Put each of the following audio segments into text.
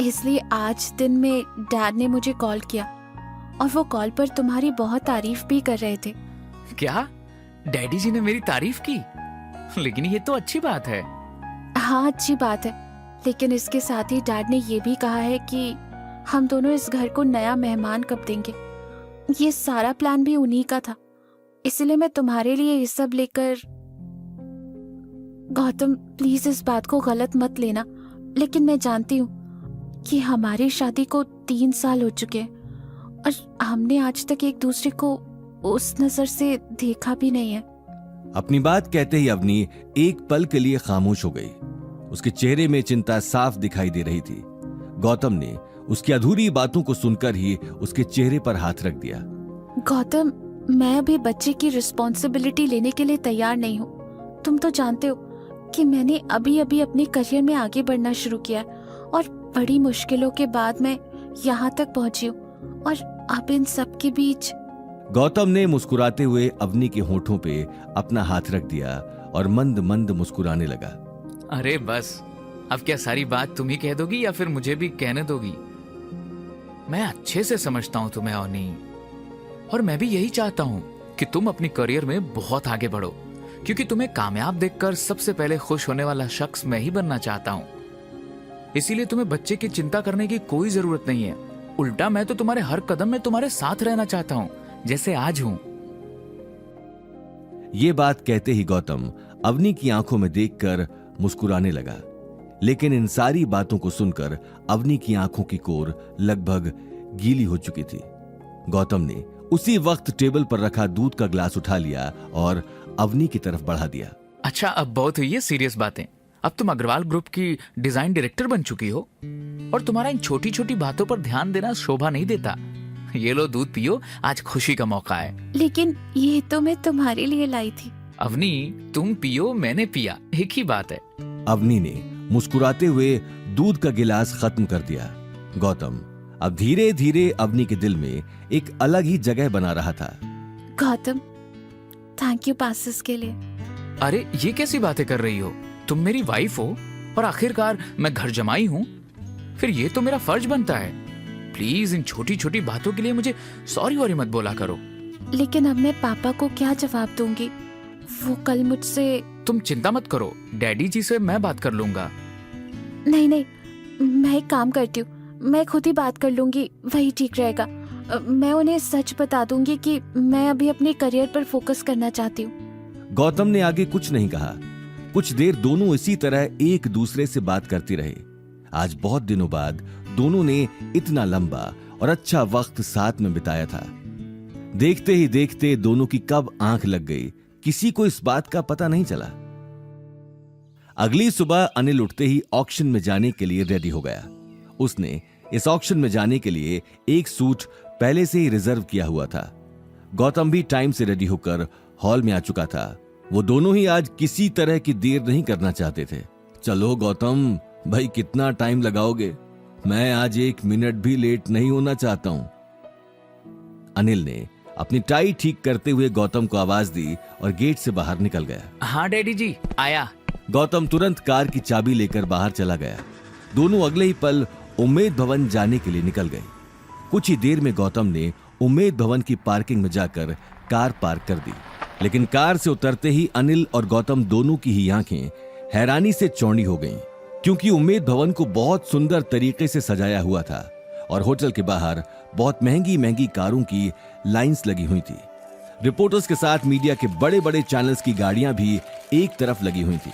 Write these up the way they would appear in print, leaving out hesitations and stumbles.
इसलिए आज दिन में डैड ने मुझे कॉल किया और वो कॉल पर तुम्हारी बहुत तारीफ भी कर रहे थे। क्या डैडी जी ने मेरी तारीफ की? लेकिन ये तो अच्छी बात है। हाँ, अच्छी बात है, लेकिन इसके साथ ही डैड ने ये भी कहा है कि हम दोनों इस घर को नया मेहमान कब देंगे। ये सारा प्लान भी उन्हीं का था, इसलिए मैं तुम्हारे लिए ये सब लेकर। गौतम, प्लीज इस बात को गलत मत लेना, लेकिन मैं जानती हूँ कि हमारी शादी को 3 साल हो चुके हैं और हमने आज तक एक दूसरे को उस नजर से देखा भी नहीं है। अपनी बात कहते ही अवनी एक पल के लिए खामोश हो गई। उसके चेहरे में चिंता साफ दिखाई दे रही थी। गौतम ने उसकी अधूरी बातों को सुनकर ही उसके चेहरे पर हाथ रख दिया। गौतम, मैं अभी बच्चे की रिस्पॉन्सिबिलिटी लेने के लिए तैयार नहीं हूँ। तुम तो जानते हो कि मैंने अभी अभी अपने करियर में आगे बढ़ना शुरू किया और बड़ी मुश्किलों के बाद मैं यहाँ तक पहुंची हूँ, और अब इन सब के बीच। गौतम ने मुस्कुराते हुए अवनी के होठों पे अपना हाथ रख दिया और मंद मंद मुस्कुराने लगा। अरे बस, अब क्या सारी बात तुम ही कह दोगी या फिर मुझे भी कहने दोगी? मैं अच्छे से समझता हूं तुम्हें अवनी, और मैं भी यही चाहता हूं कि तुम अपनी करियर में बहुत आगे बढ़ो, क्योंकि तुम्हें कामयाब देखकर सबसे पहले खुश होने वाला शख्स मैं ही बनना चाहता हूं। इसीलिए तुम्हें बच्चे की चिंता करने की कोई जरूरत नहीं है। उल्टा मैं तो तुम्हारे हर कदम में तुम्हारे साथ रहना चाहता हूं, जैसे आज हूं। ये बात कहते ही गौतम अवनी की आंखों में देखकर मुस्कुराने लगा, लेकिन इन सारी बातों को सुनकर अवनी की आंखों की कोर लगभग गीली हो चुकी थी। गौतम ने उसी वक्त टेबल पर रखा दूध का ग्लास उठा लिया और अवनी की तरफ बढ़ा दिया। अच्छा, अब बहुत हुई है सीरियस बातें। अब तुम अग्रवाल ग्रुप की डिजाइन डायरेक्टर बन चुकी हो, और तुम्हारा इन छोटी छोटी बातों पर ध्यान देना शोभा नहीं देता। ये लो दूध पियो, आज खुशी का मौका है। लेकिन ये तो मैं तुम्हारे लिए लाई थी। अवनी, तुम पियो, मैंने पिया, एक ही बात है। अवनी ने मुस्कुराते हुए दूध का गिलास खत्म कर दिया। गौतम अब धीरे धीरे अवनी के दिल में एक अलग ही जगह बना रहा था। गौतम, थैंक यू पासेस के लिए। अरे ये कैसी बातें कर रही हो? तुम मेरी वाइफ हो और आखिरकार मैं घर जमाई हूँ, फिर ये तो मेरा फर्ज बनता है। प्लीज इन छोटी छोटी बातों के लिए मुझे सॉरी वॉरी मत बोला करो। लेकिन अब मैं पापा को क्या जवाब दूंगी? वो कल मुझसे। तुम चिंता मत करो, डैडी जी से मैं बात कर लूंगा। नहीं नहीं, मैं एक काम करती हूँ, मैं खुद ही बात कर लूंगी, वही ठीक रहेगा। मैं उन्हें सच बता दूंगी कि मैं अभी अपने करियर पर फोकस करना चाहती हूँ। गौतम ने आगे कुछ नहीं कहा। कुछ देर दोनों इसी तरह एक दूसरे से बात करते रहे। आज बहुत दिनों बाद दोनों ने इतना लंबा और अच्छा वक्त साथ में बिताया था। देखते ही देखते दोनों की कब आंख लग गई, किसी को इस बात का पता नहीं चला। अगली सुबह अनिल उठते ही ऑक्शन में जाने के लिए रेडी हो गया। उसने इस ऑक्शन में जाने के लिए एक सूट पहले से ही रिजर्व किया हुआ था। गौतम भी टाइम से रेडी होकर हॉल में आ चुका था। वो दोनों ही आज किसी तरह की देर नहीं करना चाहते थे। चलो गौतम भाई, कितना टाइम लगाओगे? मैं आज 1 मिनट भी लेट नहीं होना चाहता हूं। अनिल ने अपनी टाई ठीक करते हुए गौतम को आवाज दी और गेट से बाहर निकल गया। हाँ डैडी जी, आया। गौतम तुरंत कार की चाबी लेकर बाहर चला गया। दोनों अगले ही पल उम्मेद भवन जाने के लिए निकल गए। कुछ ही देर में गौतम ने उम्मेद भवन की पार्किंग में जाकर कार पार्क कर दी, लेकिन कार से उतरते ही अनिल और गौतम दोनों की ही आंखें हैरानी से चौड़ी हो गईं, क्योंकि उम्मेद भवन को बहुत सुंदर तरीके से सजाया हुआ था और होटल के बाहर बहुत महंगी महंगी कारों की लाइंस लगी हुई थी। रिपोर्टर्स के साथ मीडिया के बड़े बड़े चैनल्स की गाड़ियां भी एक तरफ लगी हुई थी।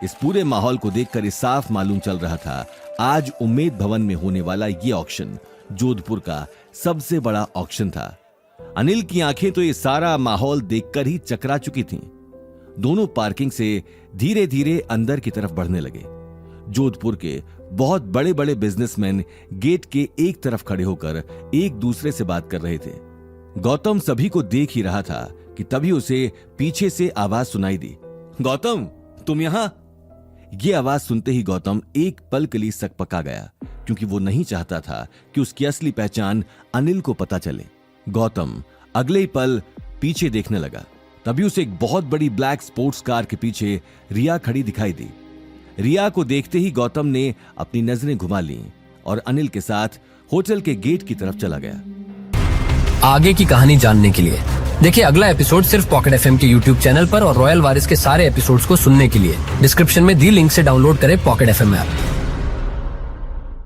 इस पूरे माहौल को देखकर इस साफ मालूम चल रहा था, आज उम्मेद भवन में होने वाला ये ऑक्शन जोधपुर का सबसे बड़ा ऑक्शन था। अनिल की आंखें तो ये सारा माहौल देखकर ही चकरा चुकी थीं। दोनों पार्किंग से धीरे धीरे अंदर की तरफ बढ़ने लगे। जोधपुर के बहुत बड़े बड़े बिजनेसमैन गेट के एक तरफ खड़े होकर एक दूसरे से बात कर रहे थे। गौतम सभी को देख ही रहा था कि तभी उसे पीछे से आवाज सुनाई दी, गौतम तुम यहां? ये आवाज सुनते ही गौतम एक पल के लिए सकपका गया, क्योंकि वो नहीं चाहता था कि उसकी असली पहचान अनिल को पता चले। गौतम अगले ही पल पीछे देखने लगा। तभी उसे एक बहुत बड़ी ब्लैक स्पोर्ट्स कार के पीछे रिया खड़ी दिखाई दी। रिया को देखते ही गौतम ने अपनी नजरें घुमा लीं और अनिल के साथ होटल के गेट की तरफ चला गया। आगे की कहानी जानने के लिए देखिए अगला एपिसोड सिर्फ पॉकेट एफएम के यूट्यूब चैनल पर और रॉयल वारिस के सारे एपिसोड्स को सुनने के लिए डिस्क्रिप्शन में दी लिंक से डाउनलोड करें पॉकेट एफएम ऐप।